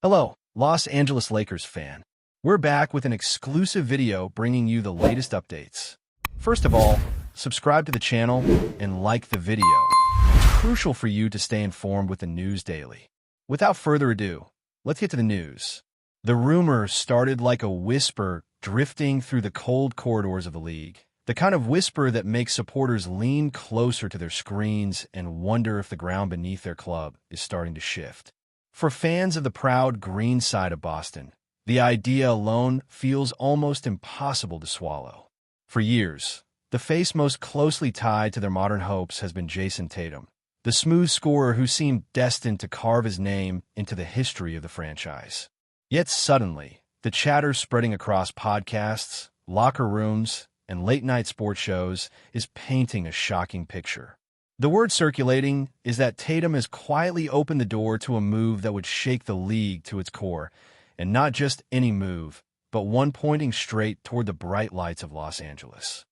Hello, Los Angeles Lakers fan. We're back with an exclusive video bringing you the latest updates. First of all, subscribe to the channel and like the video. It's crucial for you to stay informed with the news daily. Without further ado, let's get to the news. The rumor started like a whisper drifting through the cold corridors of the league. The kind of whisper that makes supporters lean closer to their screens and wonder if the ground beneath their club is starting to shift. For fans of the proud green side of Boston, the idea alone feels almost impossible to swallow. For years, the face most closely tied to their modern hopes has been Jason Tatum, the smooth scorer who seemed destined to carve his name into the history of the franchise. Yet suddenly, the chatter spreading across podcasts, locker rooms, and late-night sports shows is painting a shocking picture. The word circulating is that Tatum has quietly opened the door to a move that would shake the league to its core, and not just any move, but one pointing straight toward the bright lights of Los Angeles.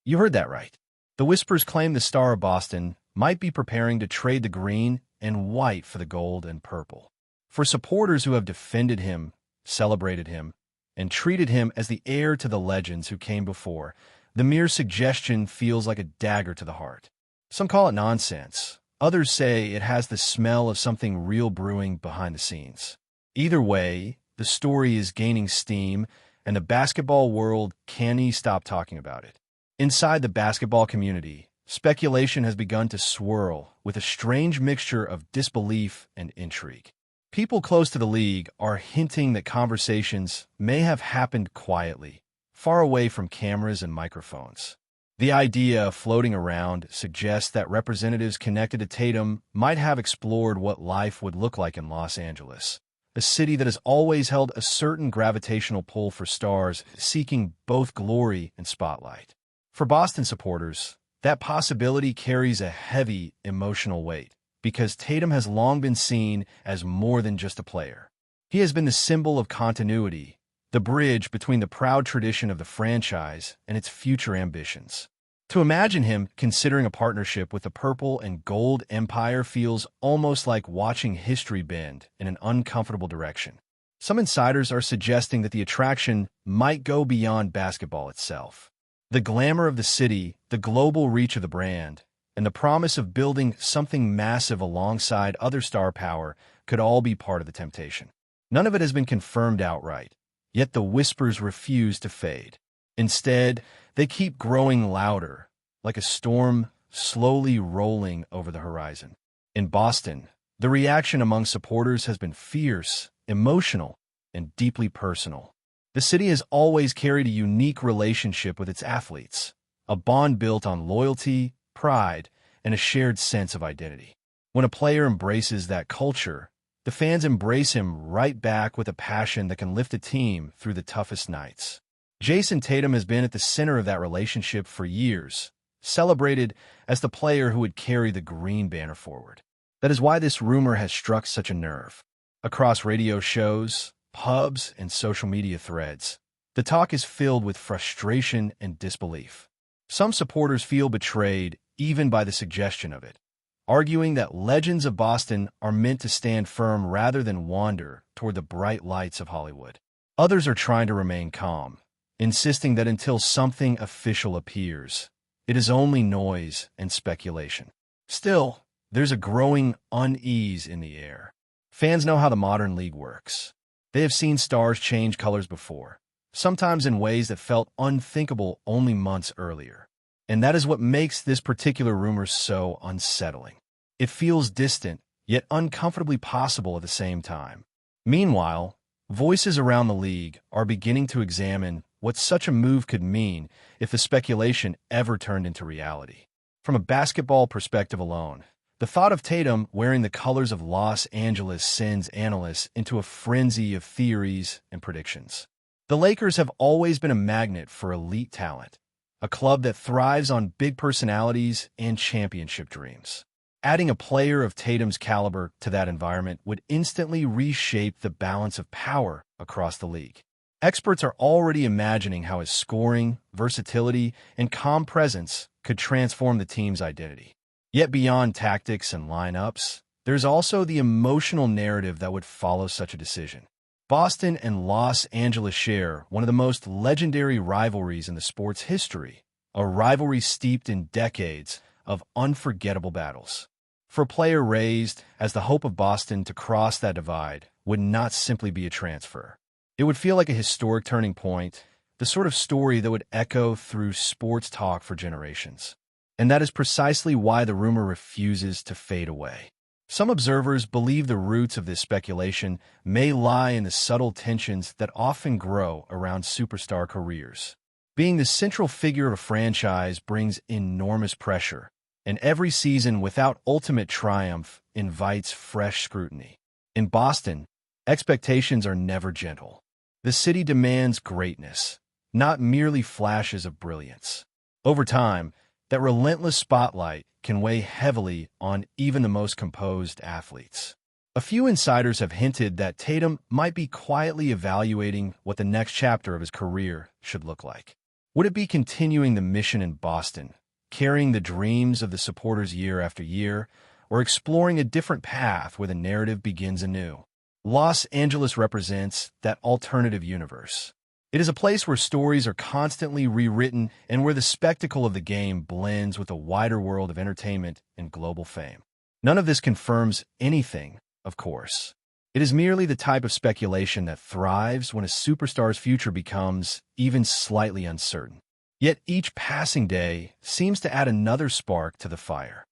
You heard that right. The whispers claim the star of Boston might be preparing to trade the green and white for the gold and purple. For supporters who have defended him, celebrated him, and treated him as the heir to the legends who came before, the mere suggestion feels like a dagger to the heart. Some call it nonsense. Others say it has the smell of something real brewing behind the scenes. Either way, the story is gaining steam, and the basketball world can't stop talking about it. Inside the basketball community, speculation has begun to swirl with a strange mixture of disbelief and intrigue. People close to the league are hinting that conversations may have happened quietly, far away from cameras and microphones. The idea floating around suggests that representatives connected to Tatum might have explored what life would look like in Los Angeles, a city that has always held a certain gravitational pull for stars seeking both glory and spotlight. For Boston supporters, that possibility carries a heavy emotional weight, because Tatum has long been seen as more than just a player. He has been the symbol of continuity, the bridge between the proud tradition of the franchise and its future ambitions. To imagine him considering a partnership with the purple and gold empire feels almost like watching history bend in an uncomfortable direction. Some insiders are suggesting that the attraction might go beyond basketball itself. The glamour of the city, the global reach of the brand, and the promise of building something massive alongside other star power could all be part of the temptation. None of it has been confirmed outright, yet the whispers refuse to fade. Instead, they keep growing louder, like a storm slowly rolling over the horizon. In Boston, the reaction among supporters has been fierce, emotional, and deeply personal. The city has always carried a unique relationship with its athletes, a bond built on loyalty, pride, and a shared sense of identity. When a player embraces that culture, the fans embrace him right back with a passion that can lift a team through the toughest nights. Jason Tatum has been at the center of that relationship for years, celebrated as the player who would carry the green banner forward. That is why this rumor has struck such a nerve. Across radio shows, pubs, and social media threads, the talk is filled with frustration and disbelief. Some supporters feel betrayed even by the suggestion of it, arguing that legends of Boston are meant to stand firm rather than wander toward the bright lights of Hollywood. Others are trying to remain calm, insisting that until something official appears, it is only noise and speculation. Still, there's a growing unease in the air. Fans know how the modern league works. They have seen stars change colors before, sometimes in ways that felt unthinkable only months earlier. And that is what makes this particular rumor so unsettling. It feels distant, yet uncomfortably possible at the same time. Meanwhile, voices around the league are beginning to examine what such a move could mean if the speculation ever turned into reality. From a basketball perspective alone, the thought of Tatum wearing the colors of Los Angeles sends analysts into a frenzy of theories and predictions. The Lakers have always been a magnet for elite talent, a club that thrives on big personalities and championship dreams. Adding a player of Tatum's caliber to that environment would instantly reshape the balance of power across the league. Experts are already imagining how his scoring, versatility, and calm presence could transform the team's identity. Yet beyond tactics and lineups, there's also the emotional narrative that would follow such a decision. Boston and Los Angeles share one of the most legendary rivalries in the sport's history, a rivalry steeped in decades of unforgettable battles. For a player raised as the hope of Boston to cross that divide would not simply be a transfer. It would feel like a historic turning point, the sort of story that would echo through sports talk for generations. And that is precisely why the rumor refuses to fade away. Some observers believe the roots of this speculation may lie in the subtle tensions that often grow around superstar careers. Being the central figure of a franchise brings enormous pressure, and every season without ultimate triumph invites fresh scrutiny. In Boston, expectations are never gentle. The city demands greatness, not merely flashes of brilliance. Over time, that relentless spotlight can weigh heavily on even the most composed athletes. A few insiders have hinted that Tatum might be quietly evaluating what the next chapter of his career should look like. Would it be continuing the mission in Boston, carrying the dreams of the supporters year after year, or exploring a different path where the narrative begins anew? Los Angeles represents that alternative universe. It is a place where stories are constantly rewritten and where the spectacle of the game blends with a wider world of entertainment and global fame. None of this confirms anything, of course. It is merely the type of speculation that thrives when a superstar's future becomes even slightly uncertain. Yet each passing day seems to add another spark to the fire.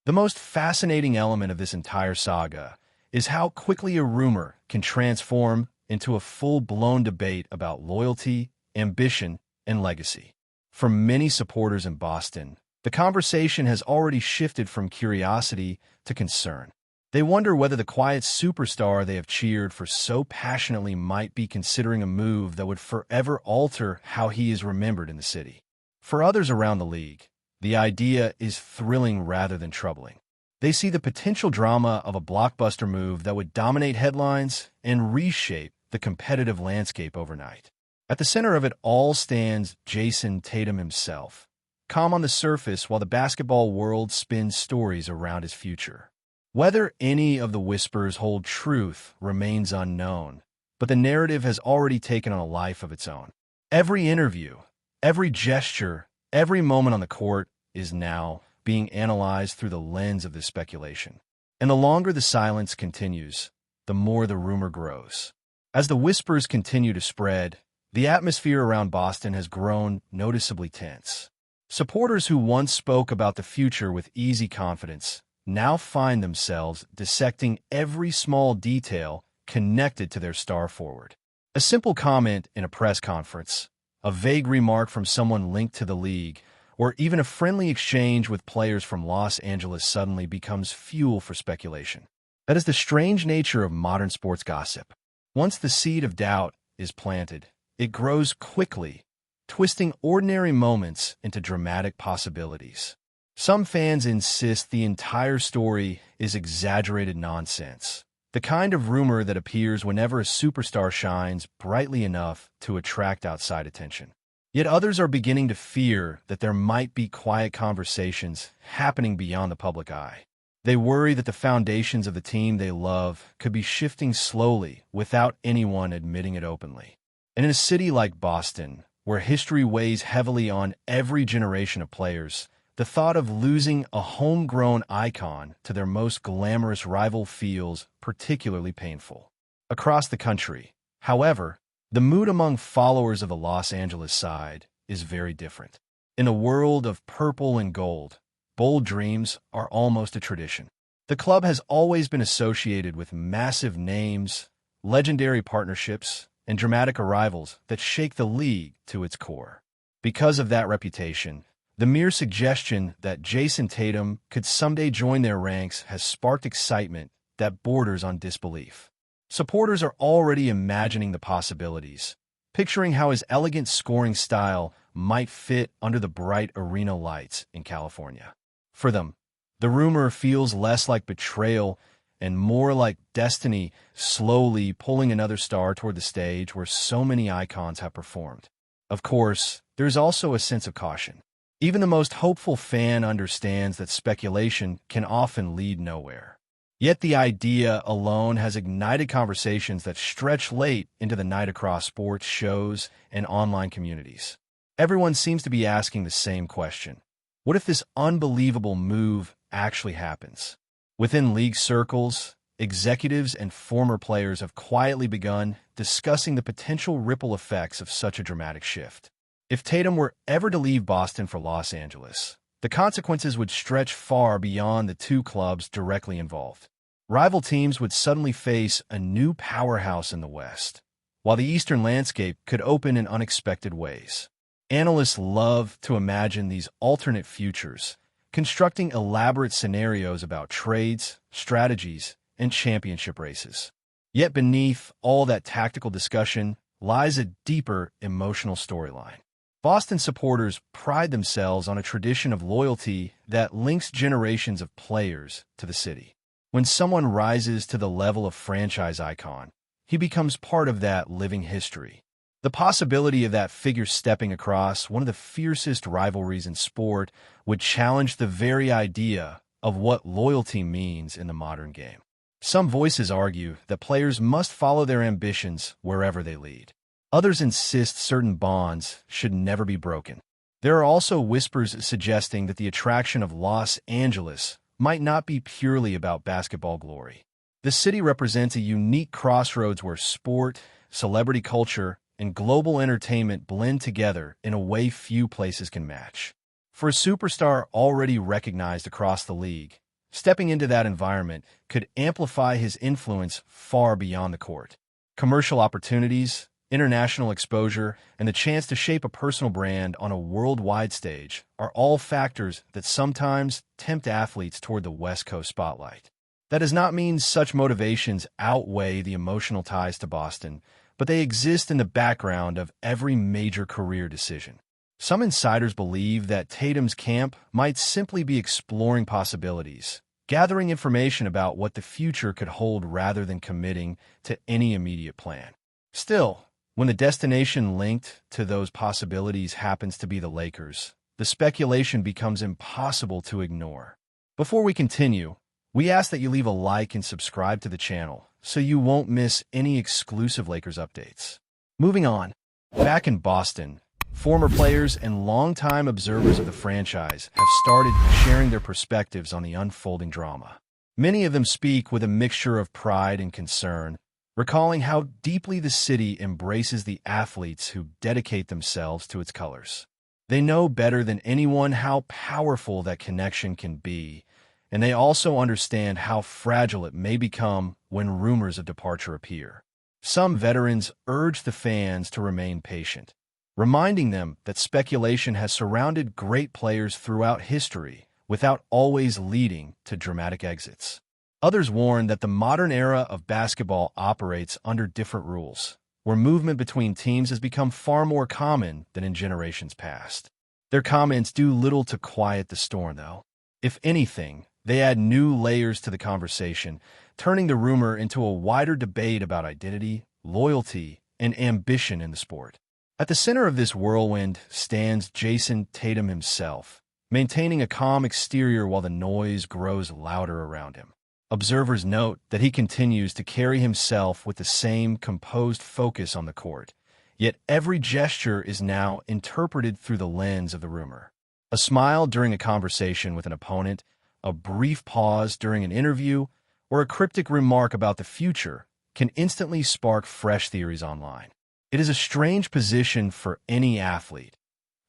The most fascinating element of this entire saga is how quickly a rumor can transform into a full-blown debate about loyalty, ambition, and legacy. For many supporters in Boston, the conversation has already shifted from curiosity to concern. They wonder whether the quiet superstar they have cheered for so passionately might be considering a move that would forever alter how he is remembered in the city. For others around the league, the idea is thrilling rather than troubling. They see the potential drama of a blockbuster move that would dominate headlines and reshape the competitive landscape overnight. At the center of it all stands Jason Tatum himself, calm on the surface while the basketball world spins stories around his future. Whether any of the whispers hold truth remains unknown, but the narrative has already taken on a life of its own. Every interview, every gesture, every moment on the court is now being analyzed through the lens of this speculation. And the longer the silence continues, the more the rumor grows. As the whispers continue to spread, the atmosphere around Boston has grown noticeably tense. Supporters who once spoke about the future with easy confidence now find themselves dissecting every small detail connected to their star forward. A simple comment in a press conference, a vague remark from someone linked to the league, or even a friendly exchange with players from Los Angeles suddenly becomes fuel for speculation. That is the strange nature of modern sports gossip. Once the seed of doubt is planted, it grows quickly, twisting ordinary moments into dramatic possibilities. Some fans insist the entire story is exaggerated nonsense, the kind of rumor that appears whenever a superstar shines brightly enough to attract outside attention. Yet others are beginning to fear that there might be quiet conversations happening beyond the public eye. They worry that the foundations of the team they love could be shifting slowly without anyone admitting it openly. And in a city like Boston, where history weighs heavily on every generation of players, the thought of losing a homegrown icon to their most glamorous rival feels particularly painful. Across the country, however, the mood among followers of the Los Angeles side is very different. In a world of purple and gold, bold dreams are almost a tradition. The club has always been associated with massive names, legendary partnerships, and dramatic arrivals that shake the league to its core. Because of that reputation, the mere suggestion that Jason Tatum could someday join their ranks has sparked excitement that borders on disbelief. Supporters are already imagining the possibilities, picturing how his elegant scoring style might fit under the bright arena lights in California. For them, the rumor feels less like betrayal and more like destiny slowly pulling another star toward the stage where so many icons have performed. Of course, there's also a sense of caution. Even the most hopeful fan understands that speculation can often lead nowhere. Yet the idea alone has ignited conversations that stretch late into the night across sports shows and online communities. Everyone seems to be asking the same question. What if this unbelievable move actually happens? Within league circles, executives and former players have quietly begun discussing the potential ripple effects of such a dramatic shift. If Tatum were ever to leave Boston for Los Angeles, the consequences would stretch far beyond the two clubs directly involved. Rival teams would suddenly face a new powerhouse in the West, while the Eastern landscape could open in unexpected ways. Analysts love to imagine these alternate futures, constructing elaborate scenarios about trades, strategies, and championship races. Yet beneath all that tactical discussion lies a deeper emotional storyline. Boston supporters pride themselves on a tradition of loyalty that links generations of players to the city. When someone rises to the level of franchise icon, he becomes part of that living history. The possibility of that figure stepping across one of the fiercest rivalries in sport would challenge the very idea of what loyalty means in the modern game. Some voices argue that players must follow their ambitions wherever they lead. Others insist certain bonds should never be broken. There are also whispers suggesting that the attraction of Los Angeles might not be purely about basketball glory. The city represents a unique crossroads where sport, celebrity culture, and global entertainment blend together in a way few places can match. For a superstar already recognized across the league, stepping into that environment could amplify his influence far beyond the court. Commercial opportunities, international exposure, and the chance to shape a personal brand on a worldwide stage are all factors that sometimes tempt athletes toward the West Coast spotlight. That does not mean such motivations outweigh the emotional ties to Boston, but they exist in the background of every major career decision. Some insiders believe that Tatum's camp might simply be exploring possibilities, gathering information about what the future could hold rather than committing to any immediate plan. Still, when the destination linked to those possibilities happens to be the Lakers, the speculation becomes impossible to ignore. Before we continue, we ask that you leave a like and subscribe to the channel so you won't miss any exclusive Lakers updates. Moving on, back in Boston, former players and longtime observers of the franchise have started sharing their perspectives on the unfolding drama. Many of them speak with a mixture of pride and concern, recalling how deeply the city embraces the athletes who dedicate themselves to its colors. They know better than anyone how powerful that connection can be, and they also understand how fragile it may become when rumors of departure appear. Some veterans urge the fans to remain patient, reminding them that speculation has surrounded great players throughout history without always leading to dramatic exits. Others warn that the modern era of basketball operates under different rules, where movement between teams has become far more common than in generations past. Their comments do little to quiet the storm, though. If anything, they add new layers to the conversation, turning the rumor into a wider debate about identity, loyalty, and ambition in the sport. At the center of this whirlwind stands Jason Tatum himself, maintaining a calm exterior while the noise grows louder around him. Observers note that he continues to carry himself with the same composed focus on the court, yet every gesture is now interpreted through the lens of the rumor. A smile during a conversation with an opponent, a brief pause during an interview, or a cryptic remark about the future can instantly spark fresh theories online. It is a strange position for any athlete,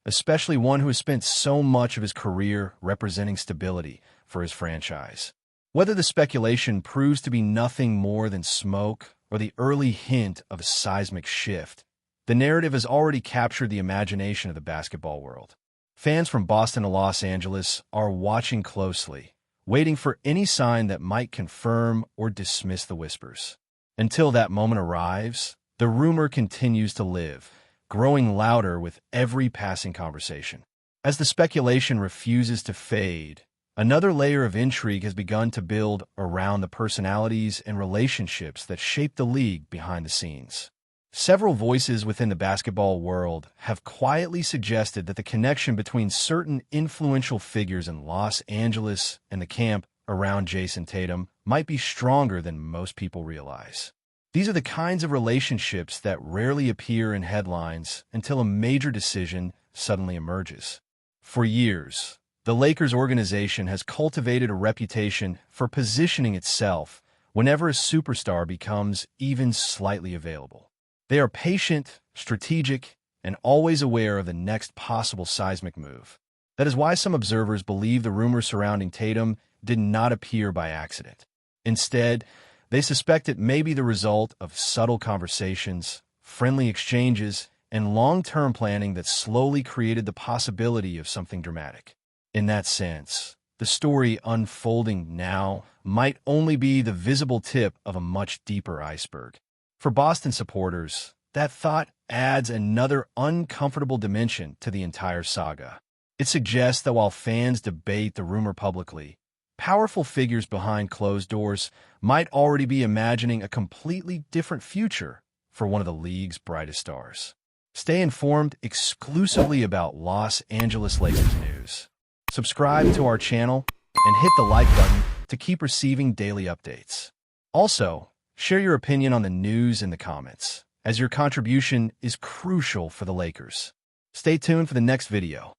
especially one who has spent so much of his career representing stability for his franchise. Whether the speculation proves to be nothing more than smoke or the early hint of a seismic shift, the narrative has already captured the imagination of the basketball world. Fans from Boston to Los Angeles are watching closely, waiting for any sign that might confirm or dismiss the whispers. Until that moment arrives, the rumor continues to live, growing louder with every passing conversation. As the speculation refuses to fade, another layer of intrigue has begun to build around the personalities and relationships that shape the league behind the scenes. Several voices within the basketball world have quietly suggested that the connection between certain influential figures in Los Angeles and the camp around Jason Tatum might be stronger than most people realize. These are the kinds of relationships that rarely appear in headlines until a major decision suddenly emerges. For years, the Lakers organization has cultivated a reputation for positioning itself whenever a superstar becomes even slightly available. They are patient, strategic, and always aware of the next possible seismic move. That is why some observers believe the rumors surrounding Tatum did not appear by accident. Instead, they suspect it may be the result of subtle conversations, friendly exchanges, and long-term planning that slowly created the possibility of something dramatic. In that sense, the story unfolding now might only be the visible tip of a much deeper iceberg. For Boston supporters, that thought adds another uncomfortable dimension to the entire saga. It suggests that while fans debate the rumor publicly, powerful figures behind closed doors might already be imagining a completely different future for one of the league's brightest stars. Stay informed exclusively about Los Angeles Lakers news. Subscribe to our channel and hit the like button to keep receiving daily updates. Also, share your opinion on the news in the comments, as your contribution is crucial for the Lakers. Stay tuned for the next video.